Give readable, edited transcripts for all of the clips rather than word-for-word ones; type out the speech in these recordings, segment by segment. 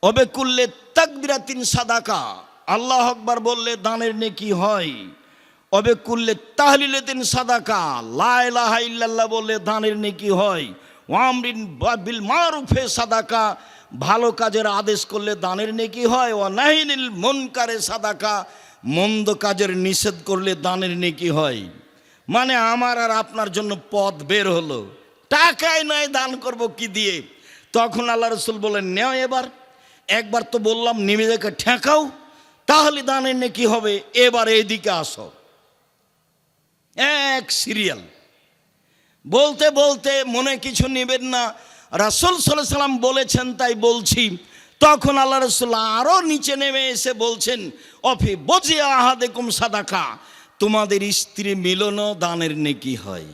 ওবে কুল্লে তাকবিরাতিন সাদাকা, আল্লাহ আকবার বললে দানের নেকি হয়। ওবে কুল্লে তাহলিলাতিন সাদাকা, লা ইলাহা ইল্লাল্লাহ বললে দানের নেকি হয়। ওয়ামরিন বিল মারুফে সাদাকা, ভালো কাজের আদেশ করলে দানের নেকি হয়। ওয়া নাহিনিল মুনকারে সাদাকা, মন্দ কাজের নিষেধ করলে দানের নেকি হয়। মানে আমার আর আপনার জন্য পথ বের হলো, টাকায় নয় দান করব কি দিয়ে। তখন আল্লাহ রসুল বলেন, নেও এবার, একবার তো বললাম নিজেকে ঠেকাও, তাহলে দানের নেকি হবে। এবার এইদিকে আসো। এক সিরিয়াল বলতে বলতে মনে কিছু নেবেন না, রাসূল সাল্লাল্লাহু আলাইহি সাল্লাম বলেছেন তাই বলছি। তখন আল্লাহ রসুল আরও নিচে নেমে এসে বলছেন, অফি বজি আহাদেকুম সাদাকা, তোমাদের স্ত্রী মিলনও দানের নেকি হয়।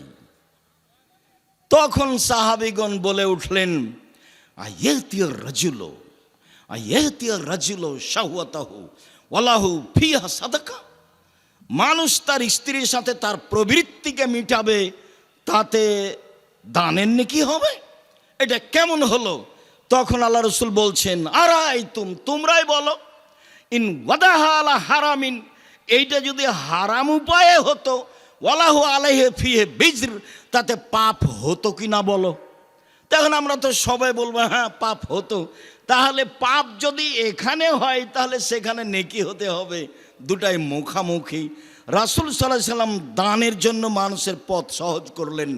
তখন সাহাবীগণ বলে উঠলেন, আয়াতিয়ার রাজুলো, আয়াতিয়ার রাজুলো শাহওয়াতাহু ওয়ালাহু ফিহা সাদাকা, মানুষ তার স্ত্রীর সাথে তার প্রবৃত্তিকে মিটাবে, তাতে দানের নেকি হবে। এটা কেমন হলো? তখন আল্লাহ রসুল বলছেন, আরাই তোমরাই বলো, ইন ওয়াদাহা আলা হারামিন, এইটা যদি হারাম উপায়ে হতো, ওয়ালাহু আলাইহি ফিহি বিজর, তাতে পাপ হতো কি না বলো। তখন আমরা তো সবাই বলবো হ্যাঁ পাপ হতো। তাহলে পাপ যদি এখানে হয় তাহলে সেখানে নেকি হতে হবে, দুটাই মুখামুখি। রাসূল সাল্লাল্লাহু আলাইহি সাল্লাম দানের জন্য মানুষের পথ সহজ করলেন।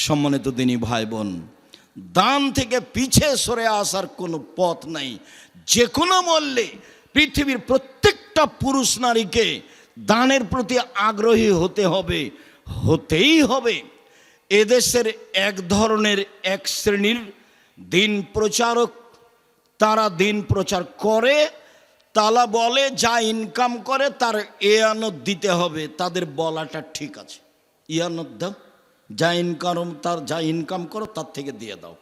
সম্মানিত দিনী ভাই বোন, দান থেকে পিছে সরে আসার কোনো পথ নাই। যে কোনো মূল্যে পৃথিবীর প্রত্যেকটা পুরুষ নারীকে দানের প্রতি আগ্রহী হতে হবে, হতেই হবে। এদেশের এক ধরনের এক শ্রেণীর দিন প্রচারক, তারা দিন প্রচার করে, তারা বলে যা ইনকাম করে তার ইয়ানত দিতে হবে। তাদের বলাটা ঠিক আছে, ইয়ানত দাও, যা ইনকাম করো তার থেকে দিয়ে দাও।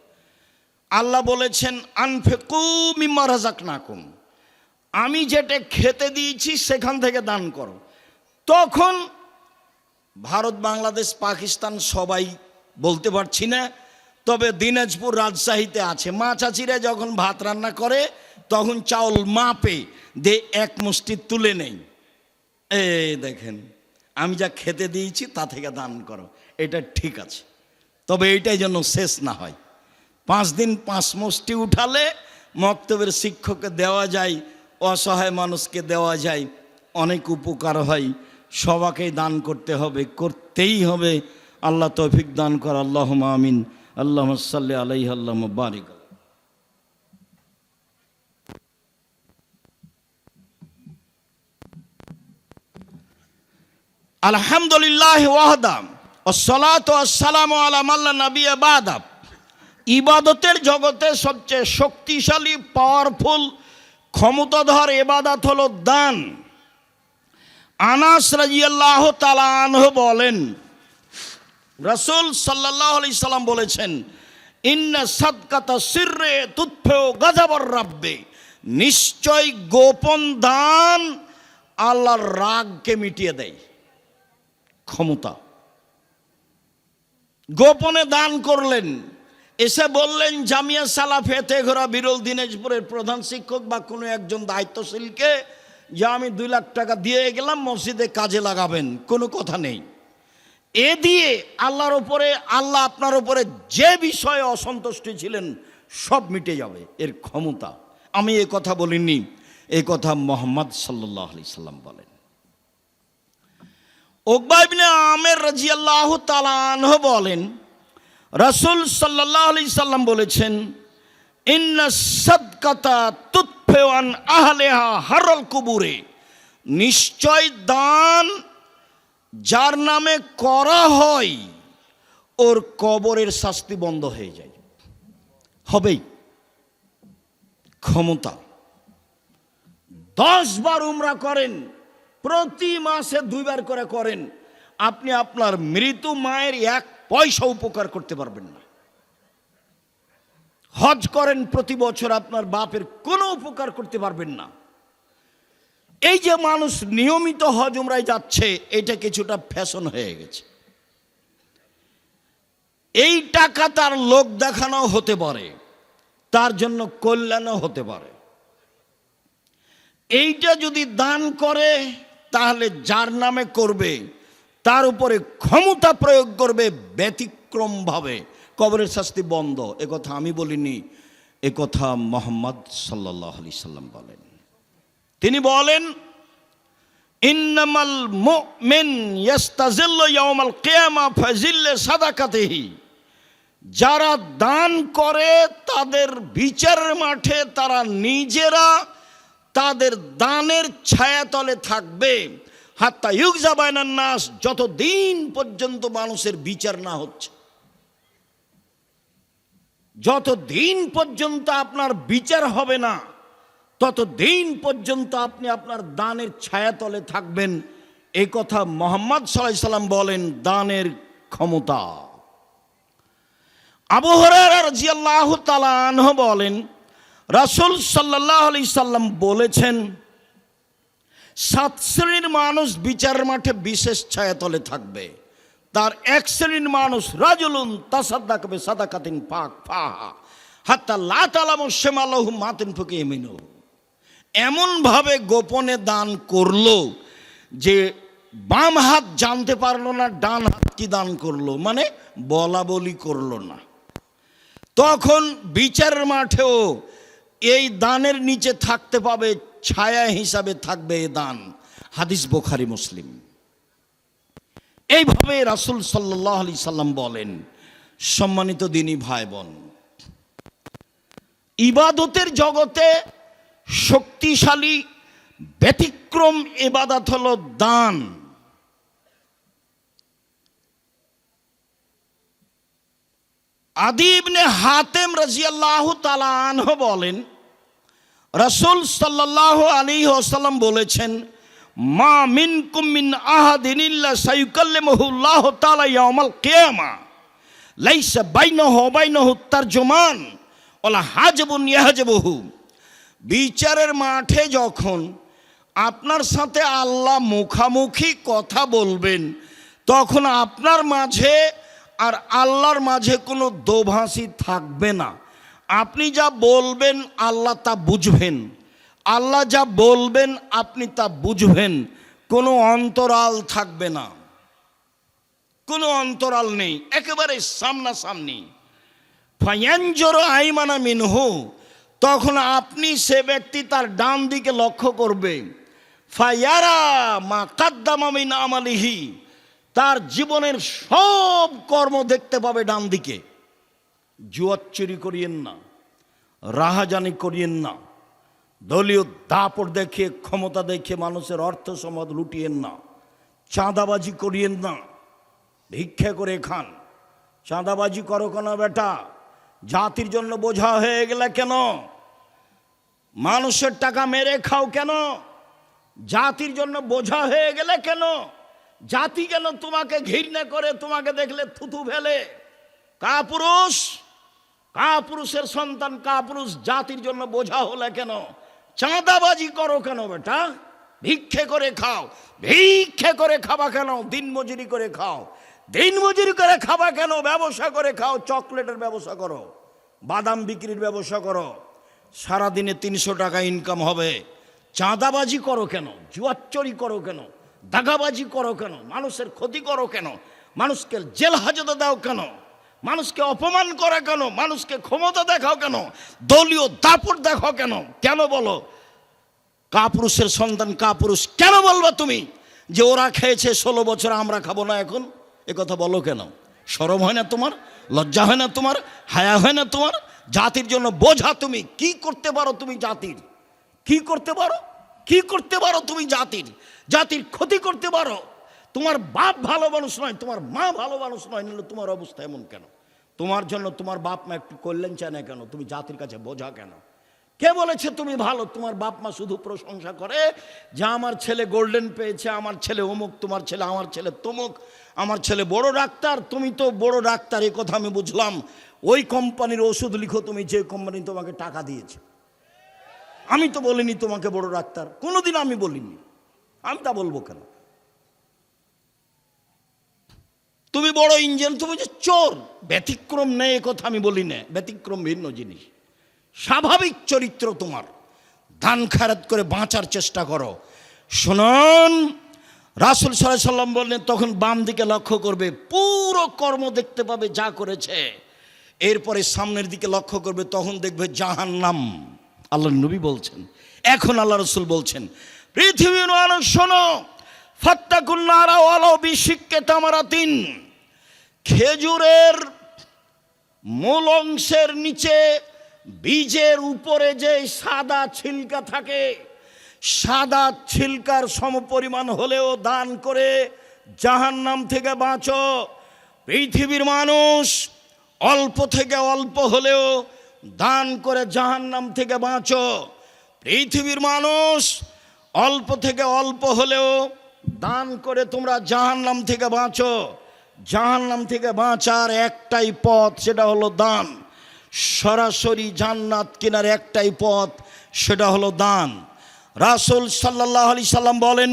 আল্লাহ বলেছেন, আনফিকু মিম্মা রাযাকনাকুম, আমি যেটা খেতে দিয়েছি সেখান থেকে দান করো। তখন ভারত, বাংলাদেশ, পাকিস্তান সবাই বলতে পারছি না, তবে দিনাজপুর, রাজশাহীতে আছে। মা চাচিরা যখন ভাত রান্না করে তখন চাউল মাপে দে, এক মুষ্টি তুলে নেই, এই দেখেন আমি যা খেতে দিয়েছি তা থেকে দান করো। এটা ঠিক আছে, তবে এইটাই যেন শেষ না হয়। 5 দিন 5 মুষ্টি উঠালে মক্তবের শিক্ষককে দেওয়া যায়, অসহায় মানুষকে দেওয়া যায়, অনেক উপকার হয়। সবাইকেই দান করতে হবে, করতেই হবে। আল্লাহ তৌফিক দান কর, আল্লাহুম্মা আমিন। আল্লাহুম্মা সাল্লি আলাইহি, আল্লাহুম্মা বারিক। আলহামদুলিল্লাহ ওয়াহদা ওয়াসসালাতু ওয়াসসালামু আলা মান লা নাবিয়্যা বা'দা। ইবাদতের জগতে সবচেয়ে শক্তিশালী, পাওয়ারফুল, ক্ষমতাধর ইবাদত হলো দান। আনাস রাদিয়াল্লাহু তাআলা আনহু বলেন, রাসূল সাল্লাল্লাহু আলাইহি সাল্লাম বলেছেন, ইন্না সাদকাতা সিররে তুতফিউ গাযাবার রাব্বি, নিশ্চয় গোপন দান আল্লাহর রাগকে মিটিয়ে দেয়। ক্ষমতা, গোপনে দান করলেন, এসে বললেন জামিয়া সালাফিয়া তেঘরা বিরল দিনাজপুরের প্রধান শিক্ষক বা কোনো একজন দায়িত্বশীলকে যে আমি 2 লাখ টাকা দিয়ে গেলাম, মসজিদে কাজে লাগাবেন, কোনো কথা নেই। এ দিয়ে আল্লাহর উপরে, আল্লাহ আপনার উপরে যে বিষয়ে অসন্তুষ্টি ছিলেন সব মিটে যাবে, এর ক্ষমতা। আমি এ কথা বলিনি, এ কথা মুহাম্মদ সাল্লাল্লাহু আলাইহি সাল্লাম বলেন। উকবা ইবনে আমের রাদিয়াল্লাহু তাআলা আনহু বলেন, রাসূল সাল্লাল্লাহু আলাইহি সাল্লাম বলেছেন, ইন্না সাদকাতা তুতফিউ আন আহলিহা হারাল কুবুরে, নিশ্চয় দান যার নামে করা হয় ওর কবরের শাস্তি বন্ধ হয়ে যায়, হবেই। ক্ষমতা, 10 বার উমরা করেন, প্রতি মাসে 2 বার করে করেন, আপনি আপনার মৃত মায়ের 1 পয়সা উপকার করতে পারবেন না। হজ করেন প্রতি বছর, আপনার বাপের কোনো উপকার করতে পারবেন না। এই যে মানুষ নিয়মিত হজ উমরায় যাচ্ছে, এটা কিছুটা ফ্যাশন হয়ে গেছে। এই টাকা তার লোক দেখানো হতে পারে, তার জন্য কল্যাণও হতে পারে। এইটা যদি দান করে তাহলে যার নামে করবে তার উপরে ক্ষমতা প্রয়োগ করবে ব্যতিক্রমভাবে, কবরের শাস্তি বন্ধ। একথা আমি বলিনি, একথা মুহাম্মদ সাল্লাল্লাহু আলাইহি সাল্লাম বলেন। তিনি বলেন, ইন্নামাল মুমিন ইয়াস্তাজিল্লু ইয়াউমাল কিয়ামা ফাজিল্লে সাদাকাতিহি। যারা দান করে তাদের বিচারের মাঠে তারা নিজেরা তাদের দানের ছায়াতলে থাকবে, হাত্তা ইউকজা বাইনান নাস, যতদিন পর্যন্ত মানুষের বিচার না হচ্ছে। যতদিন পর্যন্ত আপনার বিচার হবে না ততদিন পর্যন্ত আপনি আপনার দানের ছায়াতলে থাকবেন। এই কথা মুহাম্মদ সাল্লাল্লাহু আলাইহি সাল্লাম বলেন, দানের ক্ষমতা। আবু হুরায়রা রাদিয়াল্লাহু তাআলা আনহু বলেন, রাসূল সাল্লাল্লাহু আলাইহি সাল্লাম বলেছেন, 7 শ্রেণীর মানুষ বিচারের মাঠে বিশেষ ছায়াতলে থাকবে। তার এক শ্রেণীর মানুষ, রাজুলুন তাসাদ্দাকা বিসাদাকাতিন ফাহা হাত্তা লা তালামু শিমালুহু মা তুনফিকু ইয়ামিনুহু। এমনভাবে গোপনে দান করলো যে বাম হাত জানতে পারলো না ডান হাত কি দান করলো, মানে বলা বলি করলো না। তখন বিচারের মাঠেও এই দানের নিচে থাকতে পাবে, ছায়া হিসাবে থাকবে এই দান। হাদিস বুখারী মুসলিম। এইভাবে রাসূল সাল্লাল্লাহু আলাইহি সাল্লাম বলেন। সম্মানিত দিনী ভাই বোন, ইবাদতের জগতে শক্তিশালী ব্যতিক্রম ইবাদত হলো দান। আদি ইবনে হাতেম রাদিয়াল্লাহু তাআলা আনহু বলেন, রাসূল সাল্লাল্লাহু আলাইহি ওয়াসাল্লাম বলেছেন, মা মিনকুম মিন আহাদিন ইল্লা সায়ুকাল্লিমুহু আল্লাহু তাআলা ইয়াউমাল কিয়ামা লাইসা বাইনাহু ওয়া বাইনাহু তারজুমান ওয়ালা হাজাবুন ইয়াহজাবুহু। বিচারের মাঠে যখন আপনার সাথে আল্লাহ মুখামুখি কথা বলবেন, তখন আপনার মাঝে আর আল্লাহর মাঝে কোনো দোভাষী থাকবে না। আপনি যা বলবেন আল্লাহ তা বুঝবেন, আল্লাহ যা বলবেন আপনি তা বুঝবেন। কোনো অন্তরাল থাকবে না, কোনো অন্তরাল নেই, একেবারে সামনাসামনি। ফায়ানজুরু আইমানা মিনহু, তখন আপনি সে ব্যক্তি তার ডান দিকে লক্ষ্য করবে। ফায়ারা মা কাদ্দামা মিন আমালিহি, তার জীবনের সব কর্ম দেখতে পাবে ডান দিকে। জুয়ার চুরি করিয়েন না, রাহাজানি করিয়েন না, দলীয় দাপট দেখিয়ে ক্ষমতা দেখিয়ে মানুষের অর্থ সম্পদ লুটিয়েন না, চাঁদাবাজি করিয়েন না, ভিক্ষা করে খান। চাঁদাবাজি করো কেন বেটা? জাতির জন্য বোঝা হয়ে গেলে কেন? মানুষের টাকা মেরে খাও কেন? জাতির জন্য বোঝা হয়ে গেলে কেন? জাতি কেন তোমাকে ঘৃণা করে, তোমাকে দেখলে থুতু ফেলে? কাপুরুষ, কাপুরুষের সন্তান কাপুরুষ জাতির জন্য বোঝা হলে কেন? চাঁদাবাজি করো কেন বেটা? ভিক্ষে করে খাও। ভিক্ষে করে খাবা কেন? দিনমজুরি করে খাও। দিনমজুরি করে খাবা কেন? ব্যবসা করে খাও। চকলেটের ব্যবসা করো, বাদাম বিক্রির ব্যবসা করো, সারাদিনে 300 টাকা ইনকাম হবে। চাঁদাবাজি করো কেন? জুয়াচুরি করো কেন? দাগাবাজি করো কেন? মানুষের ক্ষতি করো কেন? মানুষকে জেল হাজতে দাও কেন? মানুষকে অপমান করা কেন? মানুষকে ক্ষমতা দেখাও কেন? দলীয় দাপট দেখাও কেন? কেন বলো? কাপুরুষের সন্তান কাপুরুষ কেন বলবা তুমি যে ওরা খেয়েছে 16 বছর আমরা খাবো না এখন? এ কথা বলো কেন? শরম হয় না তোমার? লজ্জা হয় না তোমার? হায়া হয় না তোমার? জাতির জন্য বোঝা তুমি। কি করতে পারো তুমি জাতির? কি করতে পারো? কি করতে পারো তুমি জাতির? জাতির ক্ষতি করতে পারো। তোমার বাপ ভালো মানুষ নয়, তোমার মা ভালো মানুষ নয়, নিলে তোমার অবস্থা এমন কেন? তোমার জন্য তোমার বাপ মা একটু কল্যাণ চায় না কেন? তুমি জাতির কাছে বোঝা কেন? কে বলেছে তুমি ভালো? তোমার বাপ মা শুধু প্রশংসা করে যে আমার ছেলে গোল্ডেন পেয়েছে, আমার ছেলে অমুক, তোমার ছেলে, আমার ছেলে তমুক, আমার ছেলে বড় ডাক্তার। তুমি তো বড় ডাক্তার, এ কথা আমি বুঝলাম। ওই কোম্পানির ওষুধ লিখো তুমি, যে কোম্পানি তোমাকে টাকা দিয়েছে। আমি তো বলিনি তোমাকে বড় ডাক্তার, কোনোদিন আমি বলিনি। আমি তা বলবো কেন? তুমি বড় ইঞ্জিনিয়ার, তুমি যে চোর। ব্যতিক্রম নেই এ কথা আমি বলি না, ব্যতিক্রম ভিন্ন জিনিস। স্বাভাবিক চরিত্র তোমার, দান খায়রাত করে বাঁচার চেষ্টা করো। শুনুন, রাসূল সাল্লাল্লাহু আলাইহি সাল্লাম বললেন, তখন বাম দিকে লক্ষ্য করবে, পুরো কর্ম দেখতে পাবে যা করেছে। এরপরে সামনের দিকে লক্ষ্য করবে, তখন দেখবে জাহান্নাম। আল্লাহ নবী বলছেন, এখন আল্লাহ রাসূল বলছেন, পৃথিবীর মানুষ শোনো, ফাত্তাকুন নারা ওয়ালাউ বিশিক্কি তামারাতিন। খেজুরের মূল অংশের নিচে বীজের উপরে যে সাদা ছিলকা থাকে, সাদা ছিলকার সমপরিমাণ হলেও দান করে জাহান্নাম থেকে বাঁচো। পৃথিবীর মানুষ অল্প থেকে অল্প হলেও দান করে জাহান্নাম থেকে বাঁচো। পৃথিবীর মানুষ অল্প থেকে অল্প হলেও দান করে তোমরা জাহান্নাম থেকে বাঁচো। জাহান্নাম থেকে বাঁচার একটাই পথ, সেটা হলো দান। সরাসরি জান্নাত কেনার একটাই পথ, সেটা হলো দান। রাসূল সাল্লাল্লাহু আলাইহি সাল্লাম বলেন,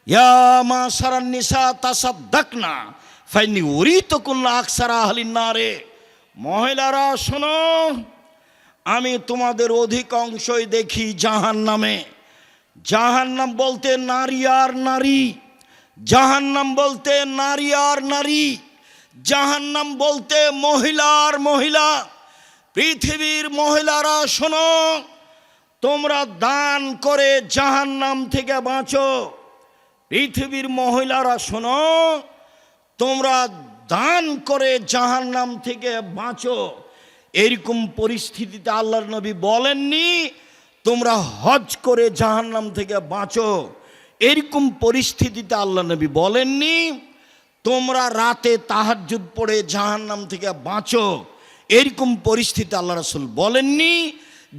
ইয়া মাশারান নিসা তাসাদ্দাকনা ফাইন্নী উরিতুকুন্না আকসারা আহলিন নারে। মহিলারা শোনো, আমি তোমাদের অধিকাংশই দেখি জাহান্নামে। জাহান্নাম বলতে নারী আর নারী, জাহান্নাম বলতে নারী আর নারী, জাহান্নাম বলতে মহিলা আর মহিলা। পৃথিবীর মহিলারা শোনো, তোমরা দান করে জাহান্নাম থেকে বাঁচো। পৃথিবীর মহিলারা শোনো, তোমরা দান করে জাহান্নাম থেকে বাঁচো। এরকম পরিস্থিতিতে আল্লাহর নবী বলেননি তোমরা হজ করে জাহান্নাম থেকে বাঁচো। এরকম পরিস্থিতিতে আল্লাহ নবী বলেননি তোমরা রাতে তাহাজ্জুদ পড়ে জাহান্নাম থেকে বাঁচো। এরকম পরিস্থিতি আল্লাহ রাসূল বলেননি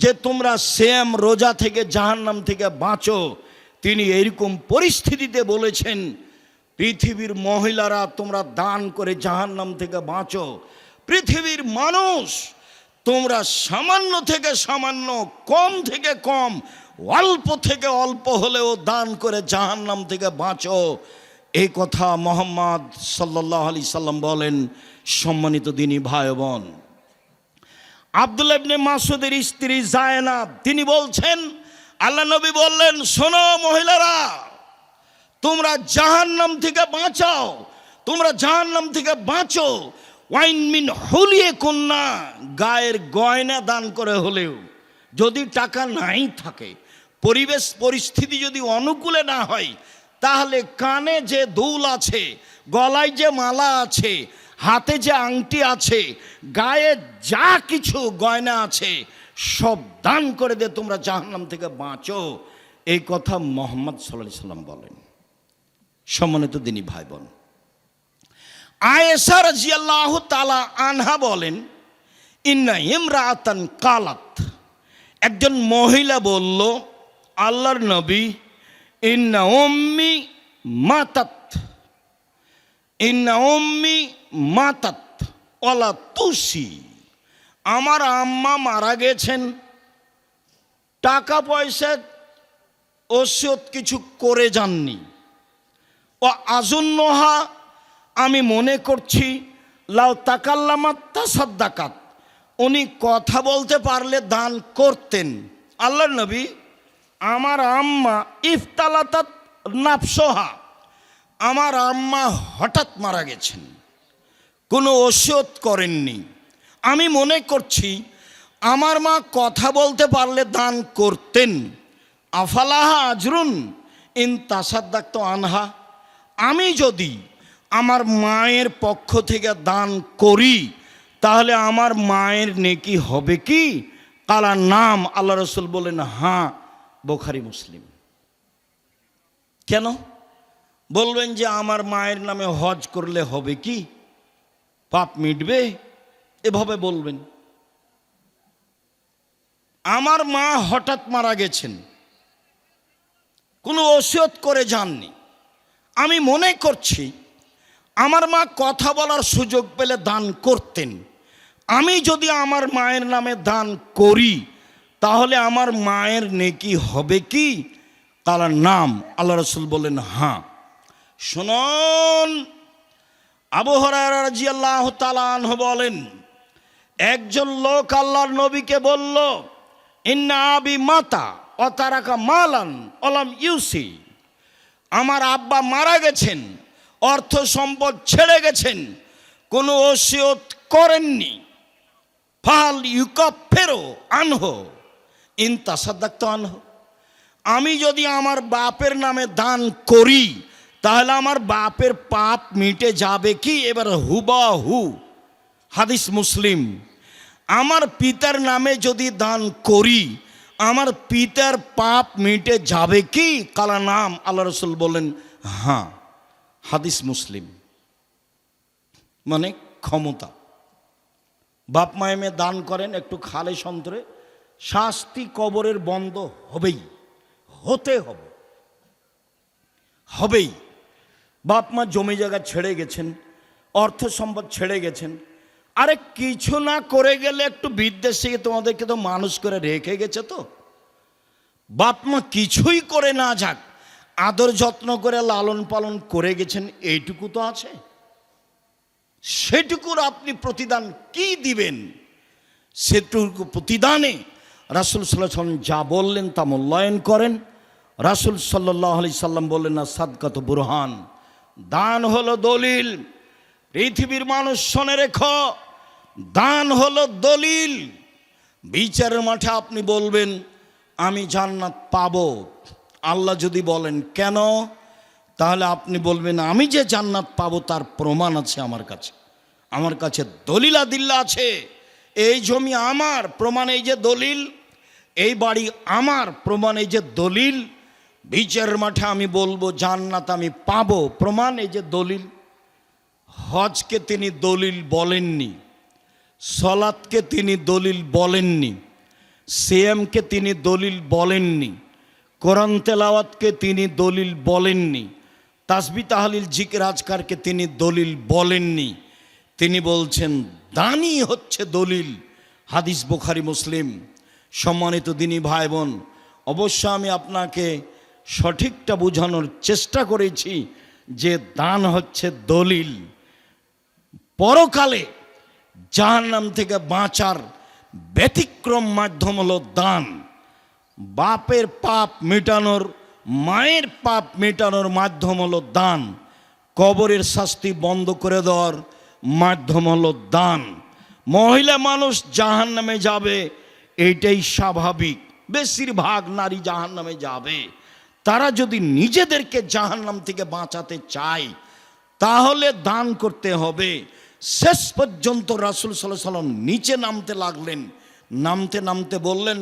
যে তোমরা সিয়াম রোজা থেকে জাহান্নাম থেকে বাঁচো। তিনি এরকম পরিস্থিতিতে বলেছেন, পৃথিবীর মহিলারা তোমরা দান করে জাহান্নাম থেকে বাঁচো। পৃথিবীর মানুষ তোমরা সামান্য থেকে সামান্য, কম থেকে কম, অল্প থেকে অল্প হলেও দান করে জাহান্নাম থেকে বাঁচো। এই কথা মুহাম্মদ সাল্লাল্লাহু আলাইহি সাল্লাম বলেন। সম্মানিত দিনী ভাই বোন, আব্দুল্লাহ ইবনে মাসউদের স্ত্রী জায়নাব তিনি বলছেন, আল্লাহ নবী বললেন, শোনো মহিলারা, তোমরা জাহান্নাম থেকে বাঁচাও, তোমরা জাহান্নাম থেকে বাঁচো। ওয়াইন মিন হুলিয়ে কন্যা, গায়ের গয়না দান করে হলেও, যদি টাকা নাই থাকে, পরিবেশ পরিস্থিতি যদি অনুকূলে না হয়, তাহলে কানে যে দুল আছে, গলায় যে মালা আছে, হাতে যে আংটি আছে, গায়ে যা কিছু গয়না আছে, সব দান করে দে, তোমরা জাহান্নাম থেকে বাঁচো। এই কথা মুহাম্মদ সাল্লাল্লাহু আলাইহি সাল্লাম বলেন। সম্মানিত দিনী ভাই বোন, আয়েশা রাদিয়াল্লাহু তাআলা আনহা বলেন, ইন্না ইমরাআতান কালাত, একজন মহিলা বলল, আল্লাহর নবী, ইন্না উম্মি মাতাত, ইন্না উম্মি মাতাত ওয়ালা তুসি, আমার আম্মা মারা গেছেন, টাকা পয়সা ওসিয়ত কিছু করে যাননি। ও আজুন্নহা, আমি মনে করছি, লাউ তাকাল্লামাত তাসাদ্দাকাত, উনি কথা বলতে পারলে দান করতেন। আল্লাহর নবী, আমার আম্মা ইফতালাতাত নাফসহা, আমার আম্মা হঠাৎ মারা গেছেন, কোনো ওসিয়ত করেননি। আমি মনে করছি আমার মা কথা বলতে পারলে দান করতেন। আফালাহা আজরুন ইন তাসাদ্দাকতু আনহা, আমি যদি আমার মায়ের পক্ষ থেকে দান করি তাহলে আমার মায়ের নেকি হবে কি? কালা নাম, আল্লাহ রাসূল বলেন, হ্যাঁ। বুখারী মুসলিম। কেন বলবেন যে আমার মায়ের নামে হজ করলে হবে কি, পাপ মিটবে? এভাবে বলবেন। আমার মা হঠাৎ মারা গেছেন, কোনো ওসিয়ত করে যাননি। আমি মনে করছি আমার মা কথা বলার সুযোগ পেলে দান করতেন। আমি যদি আমার মায়ের নামে দান করি তাহলে আমার মায়ের নেকি হবে কি? তার নাম, আল্লাহ রাসূল বলেন, হ্যাঁ। শুনুন, আবু হুরায়রা রাদিয়াল্লাহু তাআলা আনহু বলেন, একজন লোক আল্লাহর নবীকে বলল, ইন্না আবি মাতা অতারাকা মালান অলাম ইউসি, আমার আব্বা মারা গেছেন, অর্থ সম্পদ ছেড়ে গেছেন, কোনো ওসিয়ত করেননি। ফাল ইউকাফেরো আনহো ইন তাসাদ্দাক্ত আনহো, আমি যদি আমার বাপের নামে দান করি তাহলে আমার বাপের পাপ মিটে যাবে কি? এবার হুবাহু হাদিস মুসলিম, আমার পিতার নামে যদি দান করি আমার পিতার পাপ মিটে যাবে কি? কালা নাম, আল্লাহ রসুল বলেন হ্যাঁ। হাদিস মুসলিম। মানে ক্ষমতা, বাপ মায়েমে দান করেন একটু খালে সন্তরে, শাস্তি কবরের বন্ধ হবেই, হতে হবে, হবেই। বাপ মা জমি জায়গা ছেড়ে গেছেন, অর্থ সম্পদ ছেড়ে গেছেন, আরে কিছু না করে গেলে একটু বিদ্বেষ থেকে তোমাদেরকে তো মানুষ করে রেখে গেছে। তো বাপ মা কিছুই করে না যাক, আদর যত্ন করে লালন পালন করে গেছেন, এইটুকু তো আছে। সেটুকুর আপনি প্রতিদান কি দিবেন? সেটুকু প্রতিদানে রাসূল সাল্লাল্লাহু আলাইহি সাল্লাম যা বললেন তা মূল্যায়ন করেন। রাসূল সাল্লাল্লাহু আলাইহি সাল্লাম বললেন না সাদকাত বুরহান, দান হলো দলিল। পৃথিবীর মানুষ শোনে রেখো, দান হলো দলিল। বিচারের মাঠে আপনি বলবেন আমি জান্নাত পাবো, আল্লাহ যদি বলেন কেন, তাহলে আপনি বলবেন আমি যে জান্নাত পাবো তার প্রমাণ আছে আমার কাছে, আমার কাছে দলিল আদিল্লা আছে। এই জমি আমার, প্রমাণ এই যে দলিল। এই বাড়ি আমার, প্রমাণ এই যে দলিল। বিচারের মাঠে আমি বলবো জান্নাত আমি পাবো, প্রমাণ এই যে দলিল। হজকে তিনি দলিল বলেননি, সলাতকে তিনি দলিল বলেননি, সিয়ামকে তিনি দলিল বলেননি, কোরআন তেলাওয়াতকে তিনি দলিল বলেননি, তাসবিহ তাহলিল জিকির আজকারকে তিনি দলিল বলেননি। তিনি বলছেন দানই হচ্ছে দলিল। হাদিস বুখারী মুসলিম। সম্মানিত দিনী ভাই বোন, অবশ্য আমি আপনাকে সঠিকটা বোঝানোর চেষ্টা করেছি যে দান হচ্ছে দলিল। পরকালে জাহান্নাম থেকে বাঁচার ব্যতিক্রম মাধ্যম হলো দান। বাপের পাপ মেটানোর, মায়ের পাপ মেটানোর মাধ্যম হলো দান। কবরের শাস্তি বন্ধ করে দেওয়ার মাধ্যম হলো দান। মহিলা মানুষ জাহান্নামে যাবে, এইটাই স্বাভাবিক। বেশিরভাগ নারী জাহান্নামে যাবে। তারা যদি নিজেদেরকে জাহান্নাম থেকে বাঁচাতে চায় তাহলে দান করতে হবে। শেষ পর্যন্ত রাসূল সাল্লাল্লাহু আলাইহি ওয়াসাল্লাম নিচে নামতে লাগলেন, নামতে নামতে বললেন